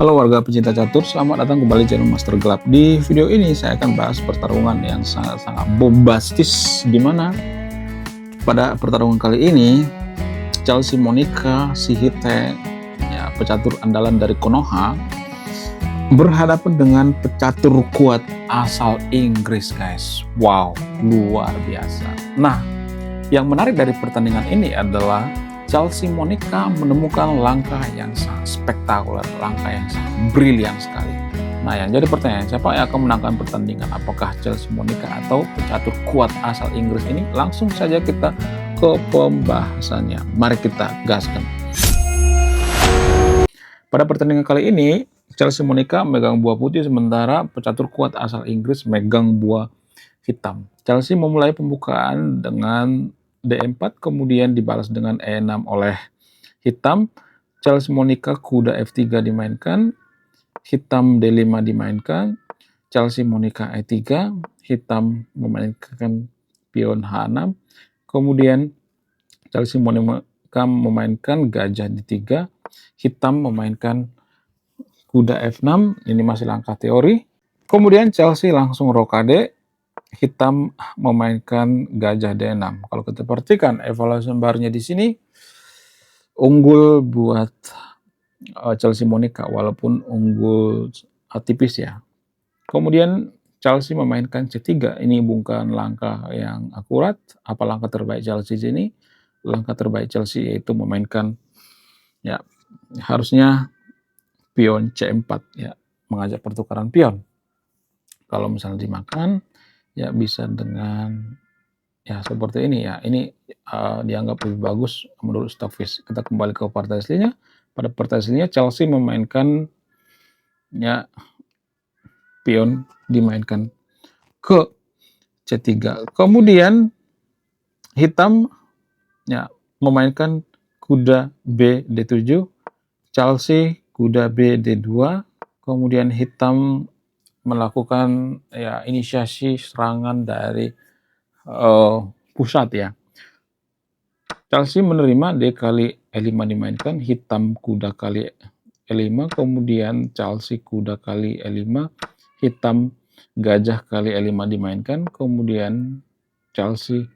Halo warga pecinta catur, selamat datang kembali di channel Master Gelap. Di video ini saya akan bahas pertarungan yang sangat-sangat bombastis, di mana pada pertarungan kali ini Chelsea Monica Sihite, ya, pecatur andalan dari Konoha, berhadapan dengan pecatur kuat asal Inggris, guys. Wow, luar biasa. Nah, yang menarik dari pertandingan ini adalah Chelsea Monica menemukan langkah yang sangat spektakuler, langkah yang sangat brilian sekali. Nah, yang jadi pertanyaan, siapa yang akan menangkan pertandingan? Apakah Chelsea Monica atau pecatur kuat asal Inggris ini? Langsung saja kita ke pembahasannya. Mari kita gaskan. Pada pertandingan kali ini, Chelsea Monica megang buah putih, sementara pecatur kuat asal Inggris megang buah hitam. Chelsea memulai pembukaan dengan D4, kemudian dibalas dengan E6 oleh hitam. Chelsea Monica kuda F3 dimainkan, hitam D5 dimainkan, Chelsea Monica E3, hitam memainkan pion H6, kemudian Chelsea Monica memainkan gajah D3, hitam memainkan kuda F6, ini masih langkah teori. Kemudian Chelsea langsung rokade, hitam memainkan gajah D6. Kalau kita perhatikan evaluation bar-nya di sini unggul buat Chelsea Monica, walaupun unggul tipis ya. Kemudian Chelsea memainkan C3, ini bukan langkah yang akurat. Apa langkah terbaik Chelsea di sini? Langkah terbaik Chelsea yaitu memainkan, ya, harusnya pion C4, ya, mengajak pertukaran pion. Kalau misalnya dimakan, ya bisa dengan ya seperti ini ya. Ini dianggap lebih bagus menurut Stockfish. Kita kembali ke partai aslinya. Pada partai aslinya Chelsea memainkan, ya, pion dimainkan ke C3. Kemudian hitam, ya, memainkan kuda B D7, Chelsea kuda B D2. Kemudian hitam melakukan, ya, inisiasi serangan dari pusat, ya. Chelsea menerima D kali E5 dimainkan, hitam kuda kali E5, kemudian Chelsea kuda kali E5, hitam gajah kali E5 dimainkan, kemudian Chelsea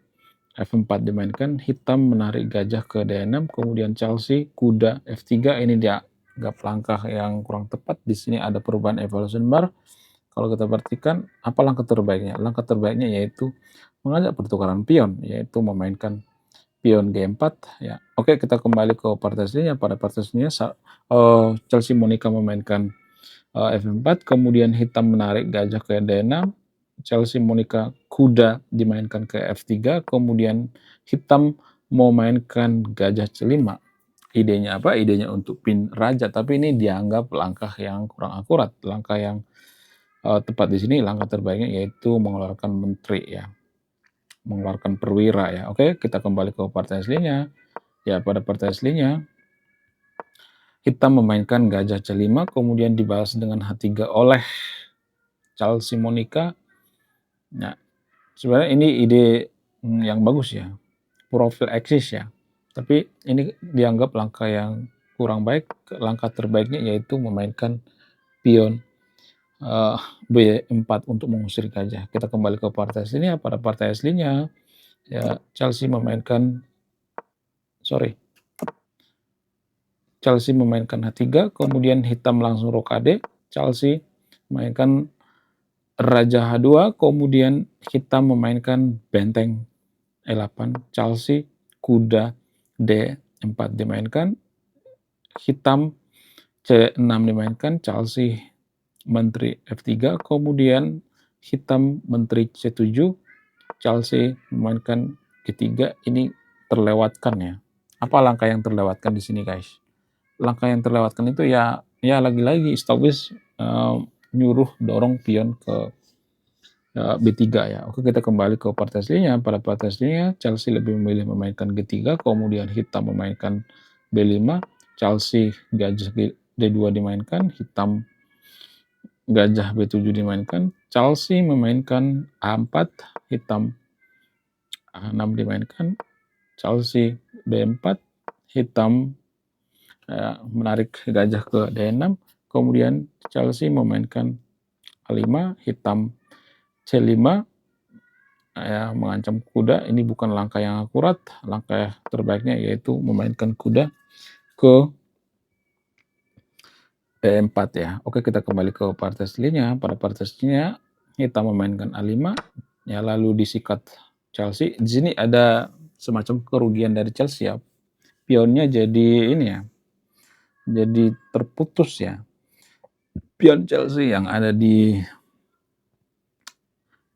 F4 dimainkan, hitam menarik gajah ke D6, kemudian Chelsea kuda F3. Ini dia dianggap langkah yang kurang tepat. Di sini ada perubahan evaluation bar. Kalau kita perhatikan, apa langkah terbaiknya? Langkah terbaiknya yaitu mengajak pertukaran pion, yaitu memainkan pion G4, ya. Oke, kita kembali ke partai aslinya. Pada partai aslinya Chelsea Monica memainkan F4, kemudian hitam menarik gajah ke D6, Chelsea Monica kuda dimainkan ke F3, kemudian hitam memainkan gajah C5. Idenya apa? Idenya untuk pin raja, tapi ini dianggap langkah yang kurang akurat. Langkah yang tepat di sini, langkah terbaiknya yaitu mengeluarkan menteri, ya, mengeluarkan perwira, ya. Oke, kita kembali ke partai aslinya. Ya, pada partai aslinya hitam memainkan gajah C5, kemudian dibalas dengan H3 oleh Chelsea Monica. Nah, sebenarnya ini ide yang bagus ya, profil eksis ya. Tapi ini dianggap langkah yang kurang baik. Langkah terbaiknya yaitu memainkan pion B4 untuk mengusir gajah. Kita kembali ke partai aslinya. Pada partai aslinya, ya, Chelsea memainkan H3, kemudian hitam langsung rokade. Chelsea memainkan raja H2, kemudian hitam memainkan benteng E8. Chelsea kuda D4 dimainkan, hitam C6 dimainkan, Chelsea menteri F3, kemudian hitam menteri C7, Chelsea memainkan G3. Ini terlewatkan, ya. Apa langkah yang terlewatkan di sini, guys? Langkah yang terlewatkan itu ya lagi-lagi Stockfish nyuruh dorong pion ke B3, ya. Oke, kita kembali ke partai aslinya. Pada partai aslinya Chelsea lebih memilih memainkan G3, kemudian hitam memainkan B5, Chelsea gajah D2 dimainkan, hitam gajah B7 dimainkan, Chelsea memainkan A4, hitam A6 dimainkan, Chelsea B4, hitam menarik gajah ke D6, kemudian Chelsea memainkan A5, hitam C5, ya, mengancam kuda. Ini bukan langkah yang akurat, langkah terbaiknya yaitu memainkan kuda ke E4 ya. Oke, kita kembali ke partai aslinya. Pada partai aslinya hitam memainkan A5, ya, lalu disikat Chelsea. Di sini ada semacam kerugian dari Chelsea ya. Pionnya jadi ini ya, jadi terputus ya. Pion Chelsea yang ada di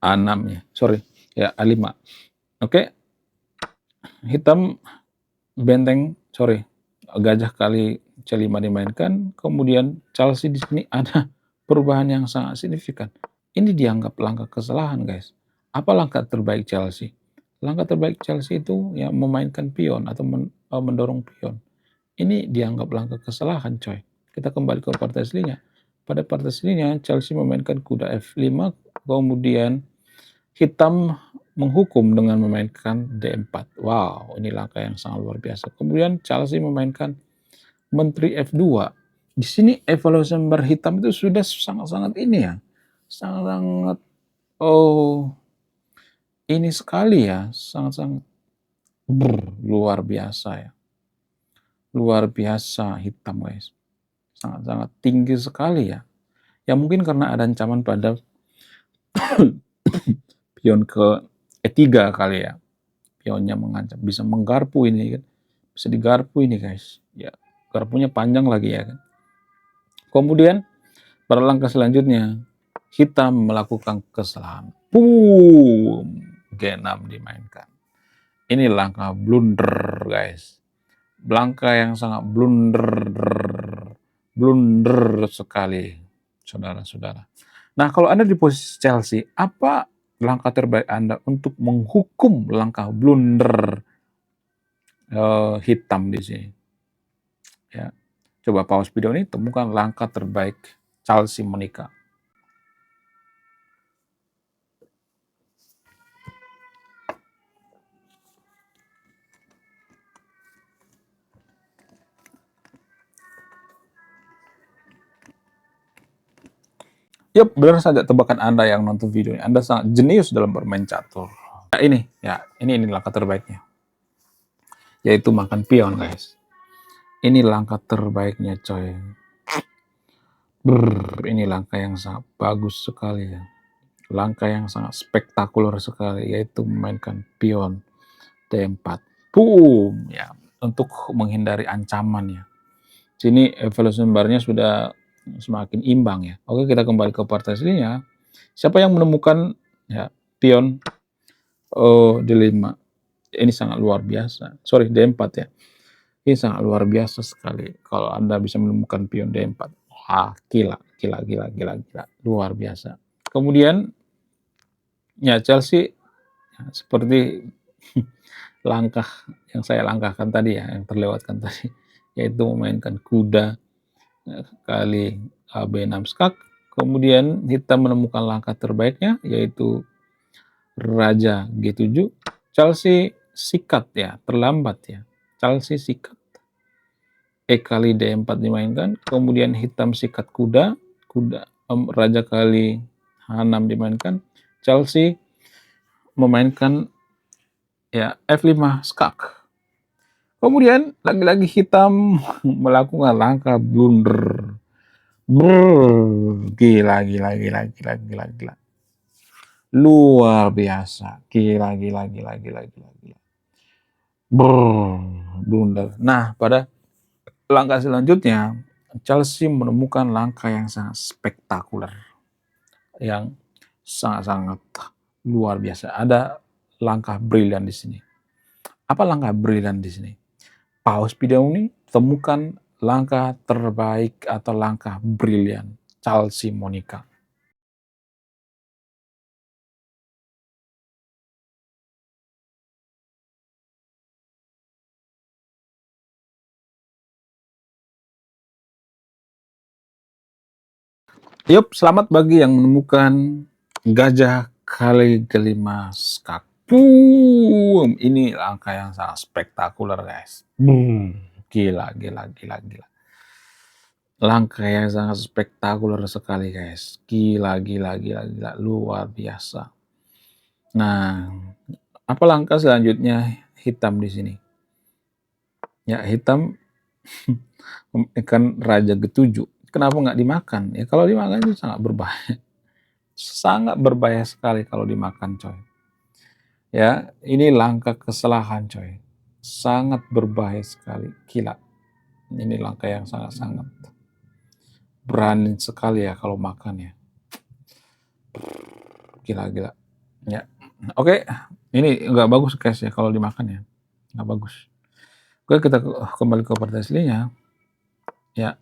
A6 ya, sorry, ya A5. Oke, hitam benteng, sorry, gajah kali C5 dimainkan, kemudian Chelsea di sini ada perubahan yang sangat signifikan. Ini dianggap langkah kesalahan, guys. Apa langkah terbaik Chelsea? Langkah terbaik Chelsea itu ya memainkan pion atau mendorong pion. Ini dianggap langkah kesalahan, coy. Kita kembali ke partai aslinya. Pada partai aslinya, Chelsea memainkan kuda F5, kemudian hitam menghukum dengan memainkan D4. Wow, ini langkah yang sangat luar biasa. Kemudian Chelsea memainkan menteri F2. Di sini evaluasi lembar hitam itu sudah sangat-sangat ini ya. Sangat-sangat ini sekali ya, sangat-sangat luar biasa ya. Luar biasa hitam, guys. Sangat-sangat tinggi sekali ya. Ya mungkin karena ada ancaman pada pion ke E3 kali ya. Pionnya mengancam bisa menggarpu ini kan. Bisa digarpu ini, guys. Ya, garpunya panjang lagi ya kan. Kemudian pada langkah selanjutnya hitam melakukan kesalahan. Boom, G6 dimainkan. Ini langkah blunder, guys. Langkah yang sangat blunder sekali, saudara-saudara. Nah, kalau Anda di posisi Chelsea, apa langkah terbaik Anda untuk menghukum langkah blunder hitam di sini? Ya, coba pause video ini, temukan langkah terbaik Chelsea Monica. Yup, benar saja tebakan Anda yang nonton video ini. Anda sangat jenius dalam bermain catur. Ya, ini langkah terbaiknya. Yaitu makan pion, guys. Ini langkah terbaiknya, coy. Ini langkah yang sangat bagus sekali ya. Langkah yang sangat spektakuler sekali, yaitu memainkan pion D4. Boom, ya, untuk menghindari ancaman ya. Sini evaluasi barnya sudah semakin imbang ya. Oke, kita kembali ke partai aslinya. Siapa yang menemukan ya pion D5? Ini sangat luar biasa. Sorry, D4 ya. Ini sangat luar biasa sekali. Kalau Anda bisa menemukan pion D4. Wah, gila. Luar biasa. Kemudian ya Chelsea ya, seperti langkah yang saya langkahkan tadi ya, yang terlewatkan tadi, yaitu memainkan kuda kali B6 skak. Kemudian hitam menemukan langkah terbaiknya, yaitu Raja G7. Chelsea sikat ya, terlambat ya. Chelsea sikat. E kali D4 dimainkan, kemudian hitam sikat kuda, Raja kali H6 dimainkan. Chelsea memainkan ya F5 skak. Kemudian lagi-lagi hitam melakukan langkah blunder. Gila. Luar biasa. Gila. Blunder. Nah, pada langkah selanjutnya, Chelsea menemukan langkah yang sangat spektakuler. Yang sangat-sangat luar biasa. Ada langkah brilian di sini. Apa langkah brilian di sini? Pause video ini, temukan langkah terbaik atau langkah brilian Chelsea Monica. Yup, selamat bagi yang menemukan gajah kali kelima skak. Boom, ini langkah yang sangat spektakuler, guys. Boom, gila. langkah yang sangat spektakuler sekali guys. Gila, gila, gila, gila, luar biasa. Nah, apa langkah selanjutnya hitam di sini? Ya, hitam ikan raja ketujuh. Kenapa nggak dimakan? Ya kalau dimakan itu sangat berbahaya. Sangat berbahaya sekali kalau dimakan coy. Ya, ini langkah kesalahan coy. Sangat berbahaya sekali. Gila. Ini langkah yang sangat-sangat berani sekali ya kalau makan ya. Gila-gila. Ya. Oke, ini nggak bagus guys ya kalau dimakan ya. Nggak bagus. Oke, kita kembali ke part aslinya. Ya,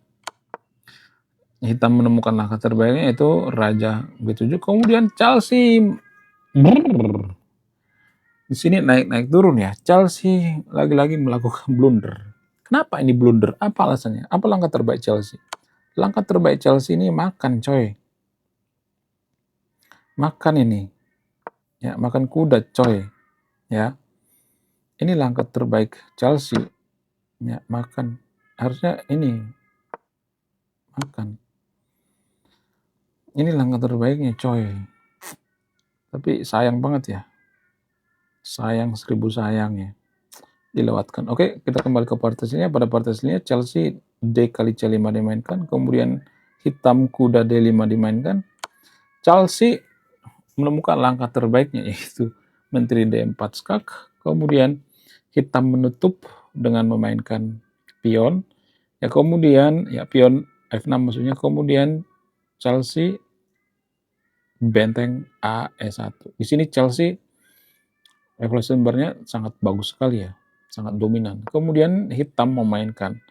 hitam menemukan langkah terbaiknya itu Raja B7, kemudian Chelsea. Brrr. Di sini naik-naik turun ya. Chelsea lagi-lagi melakukan blunder. Kenapa ini blunder? Apa alasannya? Apa langkah terbaik Chelsea? Langkah terbaik Chelsea ini makan coy. Makan ini. Ya, makan kuda coy. Ya. Ini langkah terbaik Chelsea. Ya, makan. Harusnya ini makan. Ini langkah terbaiknya coy. Tapi sayang banget ya. Sayang 1000 sayang ya. Dilewatkan. Oke, kita kembali ke part aslinya. Pada part aslinya Chelsea D kali C5 dimainkan, kemudian hitam kuda D5 dimainkan. Chelsea menemukan langkah terbaiknya yaitu menteri D4 skak, kemudian hitam menutup dengan memainkan pion. Ya kemudian ya pion F6 maksudnya, kemudian Chelsea benteng A E1. Di sini Chelsea evolution bar-nya sangat bagus sekali ya, sangat dominan. Kemudian hitam memainkan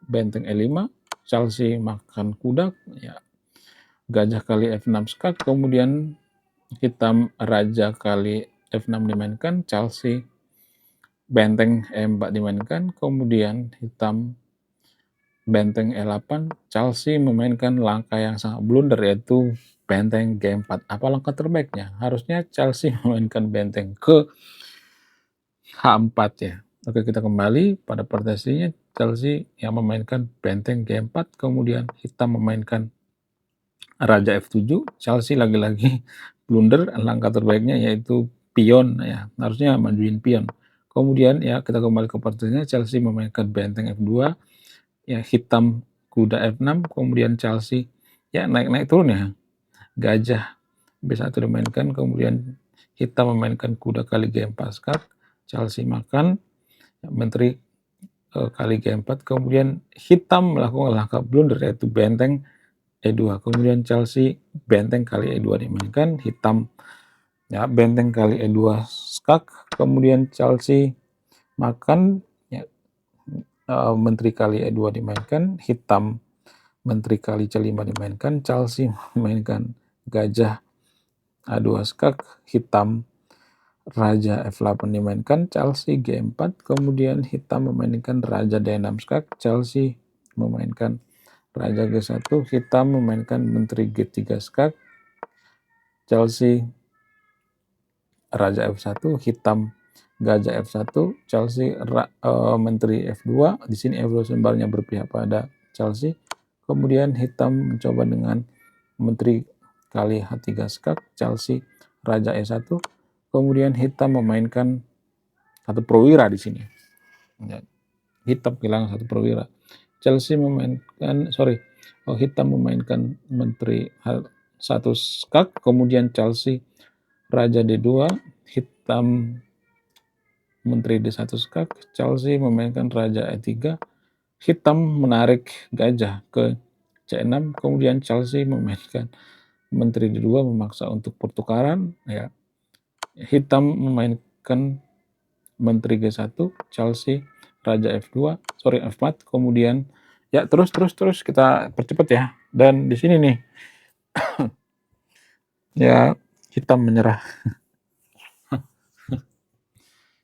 benteng E5, Chelsea makan kuda, ya gajah kali F6 skak, kemudian hitam raja kali F6 dimainkan, Chelsea benteng E4 dimainkan, kemudian hitam benteng E8, Chelsea memainkan langkah yang sangat blunder yaitu benteng G4. Apa langkah terbaiknya? Harusnya Chelsea memainkan benteng ke H4 ya. Oke, kita kembali pada partasinya. Chelsea yang memainkan benteng G4, kemudian hitam memainkan raja F7. Chelsea lagi-lagi blunder, langkah terbaiknya yaitu pion ya. Harusnya majuin pion. Kemudian ya kita kembali ke partasinya, Chelsea memainkan benteng F2, ya hitam kuda F6, kemudian Chelsea ya naik-naik turun ya. Gajah B1 dimainkan, kemudian hitam memainkan kuda kali G4 skak, Chelsea makan, menteri kali G4, kemudian hitam melakukan langkah blunder yaitu benteng E2, kemudian Chelsea benteng kali E2 dimainkan, hitam ya benteng kali E2 skak, kemudian Chelsea makan ya, menteri kali E2 dimainkan, hitam menteri kali C5 dimainkan, Chelsea memainkan gajah A2 skak, hitam raja F8 dimainkan, Chelsea G4, kemudian hitam memainkan raja D6 skak, Chelsea memainkan raja G1, hitam memainkan menteri G3 skak, Chelsea raja F1, hitam gajah F1, Chelsea menteri F2. Di sini evolution bar-nya berpihak pada Chelsea. Kemudian hitam mencoba dengan menteri kali H3 skak, Chelsea raja E1. Kemudian hitam memainkan satu perwira di sini. Hitam kehilangan satu perwira. Chelsea memainkan, hitam memainkan menteri H1 skak, kemudian Chelsea raja D2, hitam menteri D1 skak, Chelsea memainkan raja E3, hitam menarik gajah ke C6, kemudian Chelsea memainkan menteri D2 memaksa untuk pertukaran, ya. Hitam memainkan menteri G1, Chelsea raja F4, kemudian ya terus kita percepat ya. Dan di sini nih ya hitam menyerah.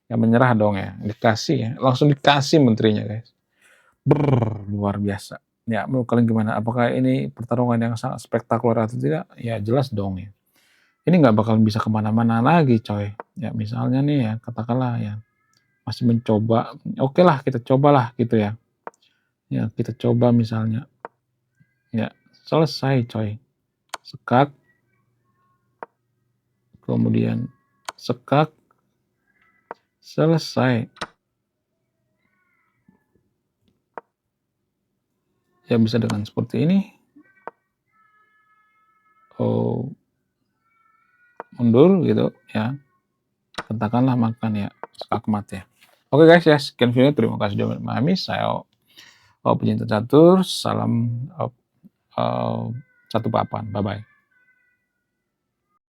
Ya menyerah dong ya, dikasih ya, langsung dikasih menterinya guys. Luar biasa. Ya, menurut kalian gimana? Apakah ini pertarungan yang sangat spektakuler atau tidak? Ya jelas dong ya. Ini nggak bakal bisa kemana-mana lagi coy. Ya misalnya nih ya, katakanlah ya masih mencoba, oke lah kita cobalah gitu ya. Ya kita coba misalnya Ya, selesai coy. Sekak, kemudian sekak, selesai. Ya bisa dengan seperti ini. Oh, mundur gitu ya. Katakanlah makan ya, skakmat ya. Oke guys ya, sekian video. Terima kasih sudah memahami. Saya pecinta catur. Salam satu papan. Bye bye.